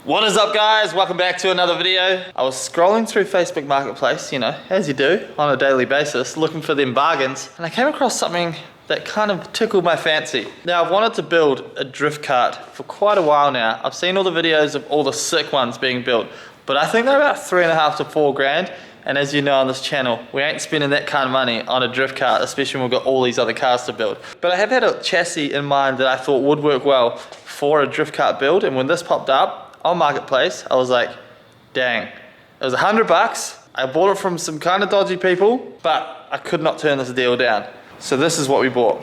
What is up, guys? Welcome back to another video. I was scrolling through Facebook Marketplace, you know, as you do on a daily basis, looking for them bargains, and I came across something that kind of tickled my fancy. Now, I've wanted to build a drift kart for quite a while now. I've seen all the videos of all the sick ones being built, but I think they're about $3.5 to $4 grand. And as you know on this channel, we ain't spending that kind of money on a drift kart, especially when we've got all these other cars to build. But I have had a chassis in mind that I thought would work well for a drift kart build, and when this popped up on Marketplace, I was like, dang. It was $100. I bought it from some kind of dodgy people, but I could not turn this deal down. So this is what we bought.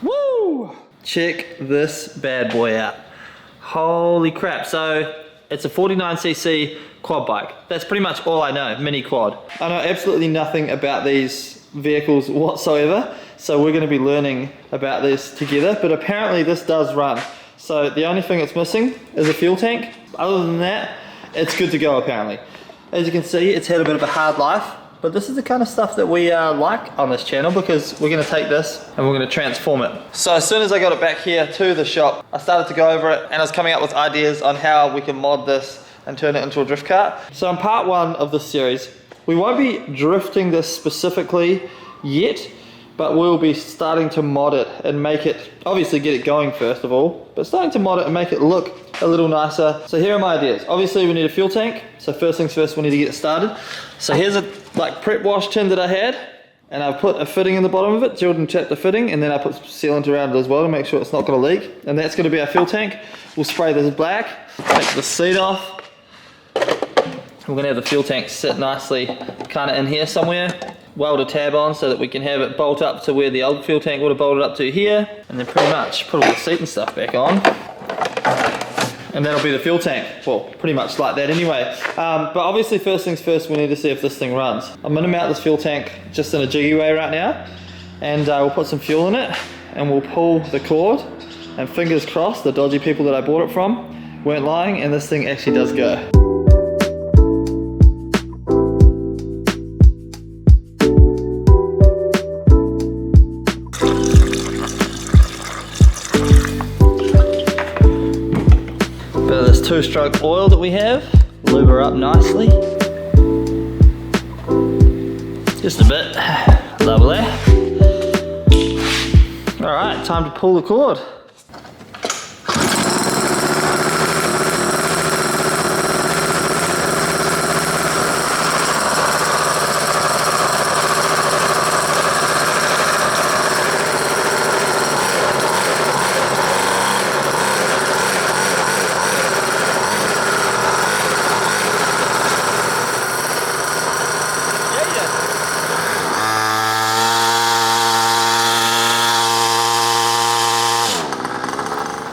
Woo! Check this bad boy out. Holy crap. So it's a 49cc quad bike. That's pretty much all I know, mini quad. I know absolutely nothing about these vehicles whatsoever, so we're gonna be learning about this together, but apparently this does run. So the only thing it's missing is a fuel tank. Other than that, it's good to go apparently. As you can see, it's had a bit of a hard life, but this is the kind of stuff that we like on this channel, because we're gonna take this and we're gonna transform it. So as soon as I got it back here to the shop, I started to go over it and I was coming up with ideas on how we can mod this and turn it into a drift kart. So in part one of this series, we won't be drifting this specifically yet, but we'll be starting to mod it and make it, obviously get it going first of all, but starting to mod it and make it look a little nicer. So here are my ideas. Obviously we need a fuel tank, so first things first, we need to get it started. So here's a prep wash tin that I had, and I've put a fitting in the bottom of it, drilled and tapped the fitting, and then I put some sealant around it as well to make sure it's not going to leak, and that's going to be our fuel tank. We'll spray this black, take the seat off. We're going to have the fuel tank sit nicely kind of in here somewhere. Weld a tab on so that we can have it bolt up to where the old fuel tank would have bolted up to here, and then pretty much put all the seat and stuff back on, and that'll be the fuel tank. Well, pretty much like that anyway. But obviously first things first, we need to see if this thing runs. I'm going to mount this fuel tank just in a jiggy way right now, and we'll put some fuel in it and we'll pull the cord, and fingers crossed the dodgy people that I bought it from weren't lying and this thing actually does go. Two-stroke oil that we have, lube her up nicely. Just a bit, lovely. All right, time to pull the cord.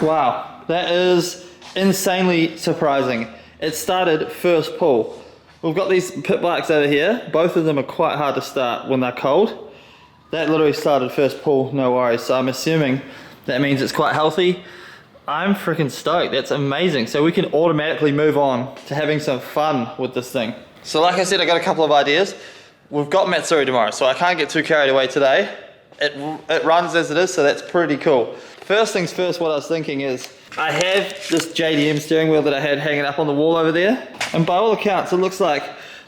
Wow, that is insanely surprising. It started first pull. We've got these pit bikes over here. Both of them are quite hard to start when they're cold. That literally started first pull, no worries. So I'm assuming that means it's quite healthy. I'm freaking stoked, that's amazing. So we can automatically move on to having some fun with this thing. So like I said, I got a couple of ideas. We've got Matsuri tomorrow, so I can't get too carried away today. It runs as it is, so that's pretty cool. First things first, what I was thinking is, I have this JDM steering wheel that I had hanging up on the wall over there, and by all accounts, it looks like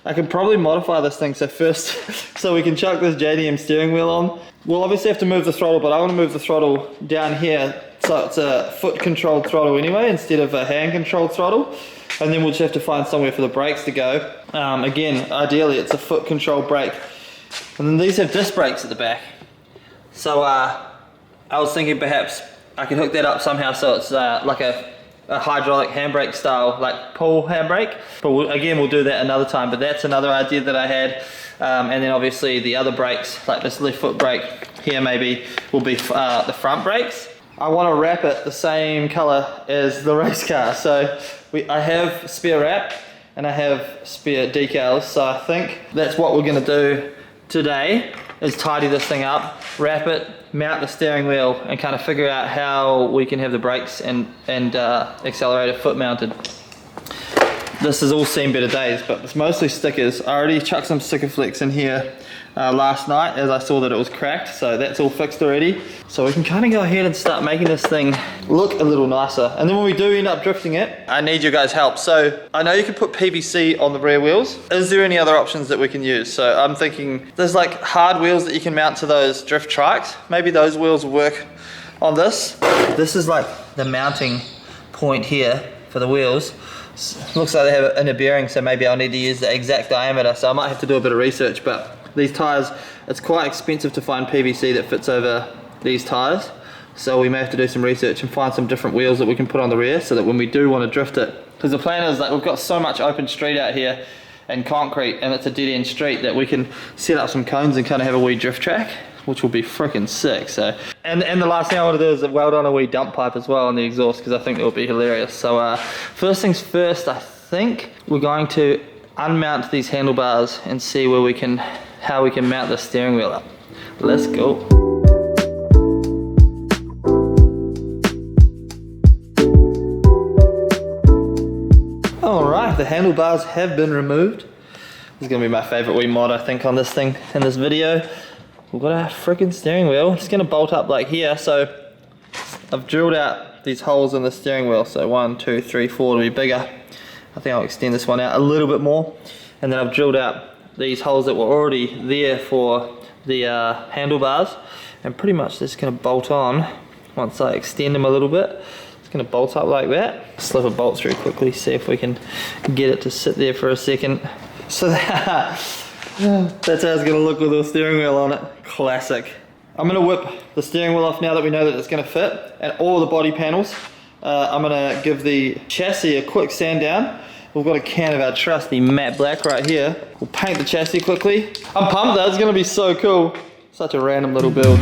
I could probably modify this thing. So first, so we can chuck this JDM steering wheel on. We'll obviously have to move the throttle, but I want to move the throttle down here, so it's a foot-controlled throttle anyway, instead of a hand-controlled throttle. And then we'll just have to find somewhere for the brakes to go. Again, ideally, it's a foot-controlled brake. And then these have disc brakes at the back. So I was thinking perhaps I could hook that up somehow so it's like a hydraulic handbrake style, like pull handbrake. But again, we'll do that another time. But that's another idea that I had. And then obviously the other brakes, like this left foot brake here maybe, will be the front brakes. I want to wrap it the same color as the race car. So I have spare wrap and I have spare decals. So I think that's what we're going to do today, is tidy this thing up, wrap it, mount the steering wheel, and kind of figure out how we can have the brakes and accelerator foot mounted. this has all seen better days, but it's mostly stickers. I already chucked some sticker flex in here last night as I saw that it was cracked, so that's all fixed already. So we can kind of go ahead and start making this thing look a little nicer. And then when we do end up drifting it, I need your guys' help. So I know you can put PVC on the rear wheels. Is there any other options that we can use? So I'm thinking there's like hard wheels that you can mount to those drift trikes. Maybe those wheels will work on this. This is like the mounting point here for the wheels. Looks like they have an inner bearing, so maybe I'll need to use the exact diameter. So I might have to do a bit of research, but these tires, it's quite expensive to find PVC that fits over these tires. So we may have to do some research and find some different wheels that we can put on the rear so that when we do want to drift it, because the plan is that we've got so much open street out here and concrete, and it's a dead end street, that we can set up some cones and kind of have a wee drift track, which will be freaking sick. So, and the last thing I want to do is weld on a wee dump pipe as well on the exhaust, because I think it will be hilarious. So first things first, I think we're going to unmount these handlebars and see where we can, how we can mount the steering wheel up. Let's go. Alright, the handlebars have been removed. This is going to be my favourite wee mod, I think, on this thing in this video. We've got our freaking steering wheel. It's going to bolt up like here. So I've drilled out these holes in the steering wheel. So 1, 2, 3, 4 to be bigger. I think I'll extend this one out a little bit more. And then I've drilled out these holes that were already there for the handlebars. And pretty much just going to bolt on once I extend them a little bit. It's going to bolt up like that. Slip a bolt through quickly, see if we can get it to sit there for a second. So that's how it's going to look with the steering wheel on it. Classic. I'm going to whip the steering wheel off now that we know that it's going to fit, and all the body panels. I'm going to give the chassis a quick sand down. We've got a can of our trusty matte black right here. We'll paint the chassis quickly. I'm pumped, that's going to be so cool. Such a random little build.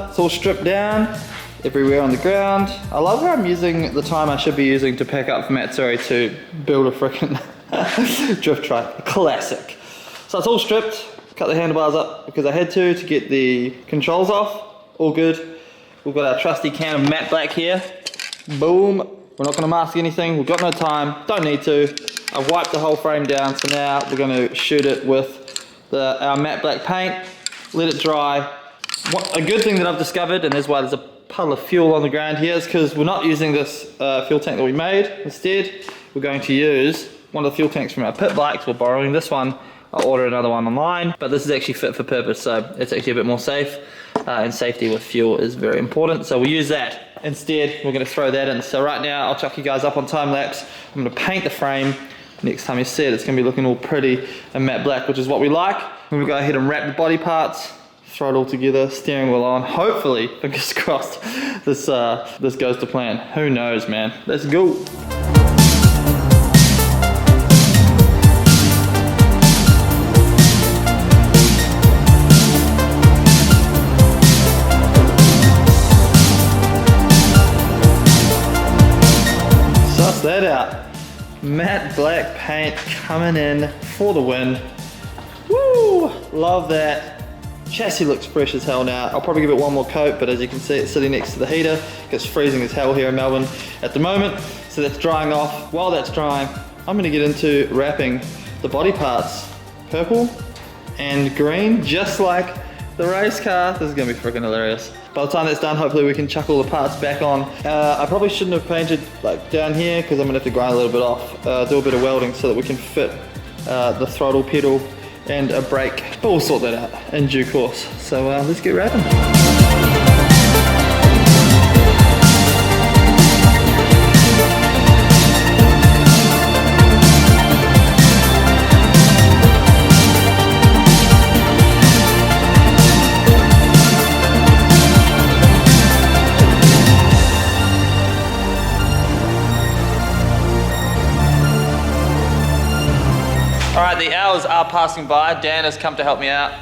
It's all stripped down, everywhere on the ground. I love how I'm using the time I should be using to pack up for Matsuri to build a frickin' drift trike. Classic. So it's all stripped, cut the handlebars up because I had to get the controls off. All good. We've got our trusty can of matte black here. Boom. We're not going to mask anything. We've got no time. Don't need to. I've wiped the whole frame down, so now we're going to shoot it with our matte black paint. Let it dry. A good thing that I've discovered, and that's why there's a puddle of fuel on the ground here, is because we're not using this fuel tank that we made. Instead, we're going to use one of the fuel tanks from our pit bikes. We're borrowing this one. I'll order another one online, but this is actually fit for purpose, so it's actually a bit more safe. And safety with fuel is very important, so we'll use that. Instead, we're going to throw that in. So right now, I'll chuck you guys up on time lapse. I'm going to paint the frame. Next time you see it, it's going to be looking all pretty and matte black, which is what we like. We're going to go ahead and wrap the body parts. Throw it all together, steering wheel on. Hopefully, fingers crossed, this goes to plan. Who knows, man? Let's go. Suss that out. Matte black paint coming in for the win. Woo! Love that. Chassis looks fresh as hell now. I'll probably give it one more coat, but as you can see, it's sitting next to the heater. It's freezing as hell here in Melbourne at the moment, so that's drying off. While that's drying, I'm gonna get into wrapping the body parts purple and green, just like the race car. This is gonna be freaking hilarious. By the time that's done, hopefully we can chuck all the parts back on. I probably shouldn't have painted like down here because I'm gonna have to grind a little bit off, do a bit of welding so that we can fit the throttle pedal and a brake, but we'll sort that out in due course. So let's get wrapping. Alright, the hours are passing by. Dan has come to help me out.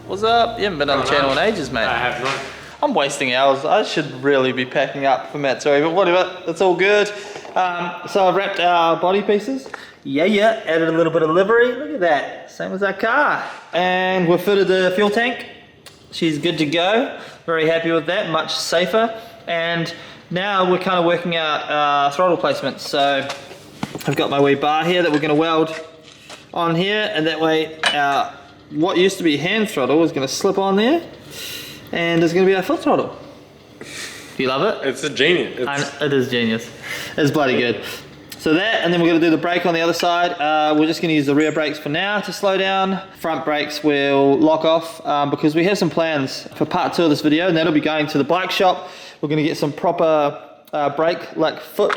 What's up? You haven't been on the channel in ages, mate. I have not. I'm wasting hours. I should really be packing up for Matsuri, but whatever, it's all good. So I've wrapped our body pieces. Yeah, added a little bit of livery. Look at that, same as our car. And we've fitted the fuel tank. She's good to go. Very happy with that, much safer. And now we're kind of working out throttle placement. So I've got my wee bar here that we're going to weld on here, and that way our what used to be hand throttle is going to slip on there, and it's going to be our foot throttle. Do you love it? It's a genius. It is genius. It's bloody good. So that, and then we're going to do the brake on the other side. We're just going to use the rear brakes for now to slow down. Front brakes will lock off because we have some plans for part 2 of this video, and that'll be going to the bike shop. We're going to get some proper brake, like foot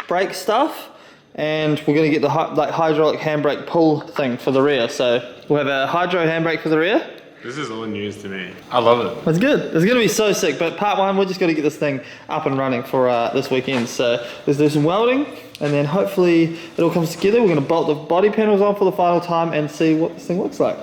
brake stuff, and we're going to get the hydraulic handbrake pull thing for the rear. So we'll have a hydro handbrake for the rear. This is all news to me. I love it. It's good. It's going to be so sick. But part 1, we're just going to get this thing up and running for this weekend. So let's do some welding, and then hopefully it all comes together. We're going to bolt the body panels on for the final time and see what this thing looks like.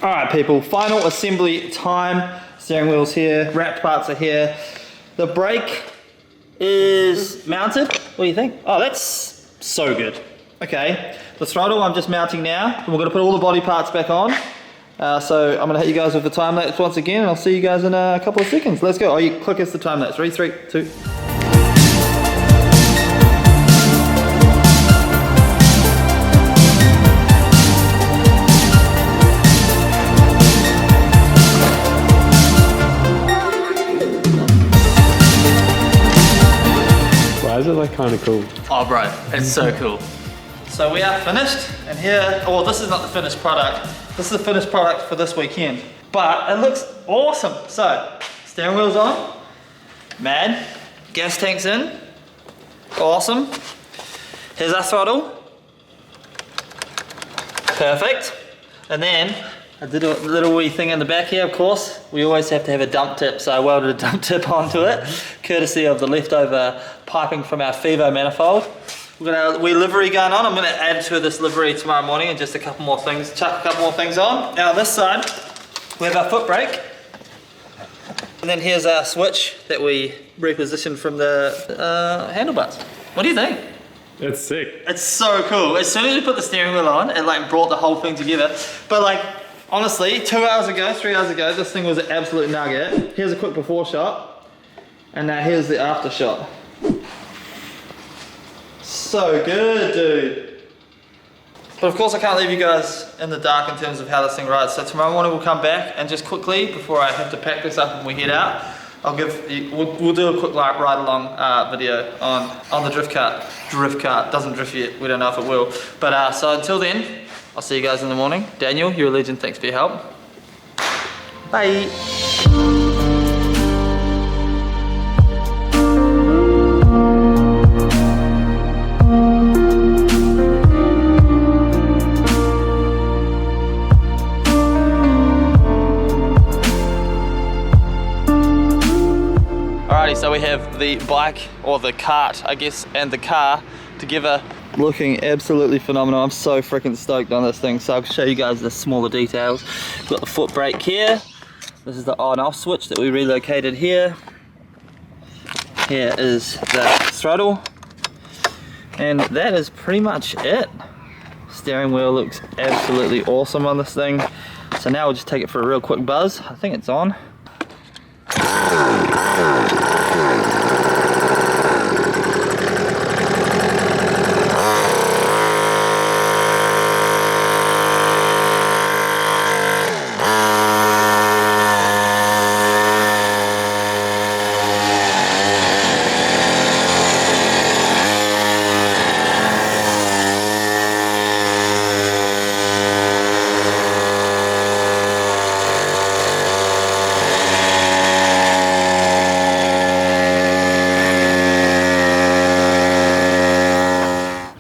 Alright people, final assembly time. Steering wheel's here, wrapped parts are here. The brake is mounted. What do you think? Oh, that's so good. Okay, the throttle I'm just mounting now, and we're going to put all the body parts back on. So I'm going to hit you guys with the time lapse once again, and I'll see you guys in a couple of seconds. Let's go. Oh, you click us the time lapse. 3, 2. Why is it like kind of cool? Oh bro, it's so cool. So we are finished, and here, oh, this is not the finished product. This is the finished product for this weekend. But it looks awesome. So, steering wheel's on. Mad. Gas tank's in. Awesome. Here's our throttle. Perfect. And then, I did a little wee thing in the back here, of course. We always have to have a dump tip, so I welded a dump tip onto it, courtesy of the leftover piping from our Fevo manifold. We've got our wee livery going on. I'm going to add to this livery tomorrow morning and just a couple more things, chuck a couple more things on. Now on this side, we have our foot brake. And then here's our switch that we repositioned from the handlebars. What do you think? It's sick. It's so cool. As soon as we put the steering wheel on, it like brought the whole thing together. But like, honestly, 2 hours ago, 3 hours ago, this thing was an absolute nugget. Here's a quick before shot, and now here's the after shot. So good, dude. But of course I can't leave you guys in the dark in terms of how this thing rides. So tomorrow morning we'll come back, and just quickly, before I have to pack this up and we head out, I'll give you, we'll do a quick ride along video on the drift kart. Drift kart, doesn't drift yet, we don't know if it will. But so until then, I'll see you guys in the morning. Daniel, you're a legend, thanks for your help. Bye. So we have the bike, or the cart I guess, and the car together, looking absolutely phenomenal. I'm so freaking stoked on this thing. So I'll show you guys the smaller details. We've got the foot brake here. This is the on off switch that we relocated here. Here is the throttle, and that is pretty much it. Steering wheel looks absolutely awesome on this thing. So now we'll just take it for a real quick buzz. I think it's on.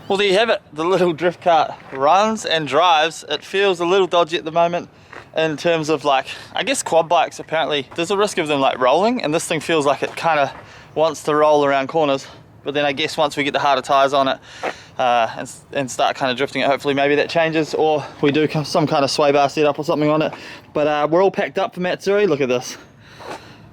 Well, there you have it. The little drift kart runs and drives. It feels a little dodgy at the moment in terms of, like, I guess quad bikes, apparently there's a risk of them like rolling, and this thing feels like it kind of wants to roll around corners. But then I guess once we get the harder tyres on it and start kind of drifting it, hopefully maybe that changes, or we do some kind of sway bar setup or something on it. But we're all packed up for Matsuri. Look at this.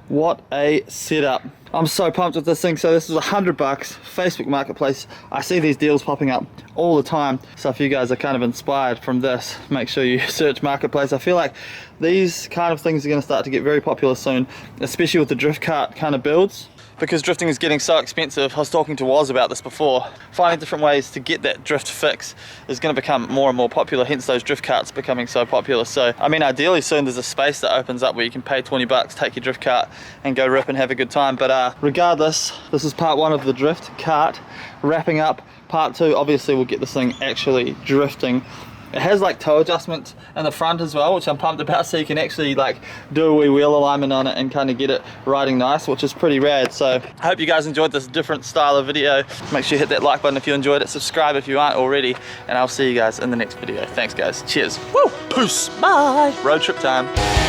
What a setup. I'm so pumped with this thing. So this is $100, Facebook Marketplace. I see these deals popping up all the time. So if you guys are kind of inspired from this, make sure you search Marketplace. I feel like these kind of things are going to start to get very popular soon, especially with the drift kart kind of builds. Because drifting is getting so expensive. I was talking to Woz about this before. Finding different ways to get that drift fix is going to become more and more popular, hence those drift karts becoming so popular. So, I mean, ideally soon there's a space that opens up where you can pay 20 bucks, take your drift kart and go rip and have a good time. But regardless, this is part 1 of the drift kart. Wrapping up part 2, obviously we'll get this thing actually drifting. It has like toe adjustment in the front as well, which I'm pumped about, so you can actually like do a wee wheel alignment on it and kind of get it riding nice, which is pretty rad. So I hope you guys enjoyed this different style of video. Make sure you hit that like button if you enjoyed it, subscribe if you aren't already, and I'll see you guys in the next video. Thanks guys, cheers. Woo! Peace, bye! Road trip time.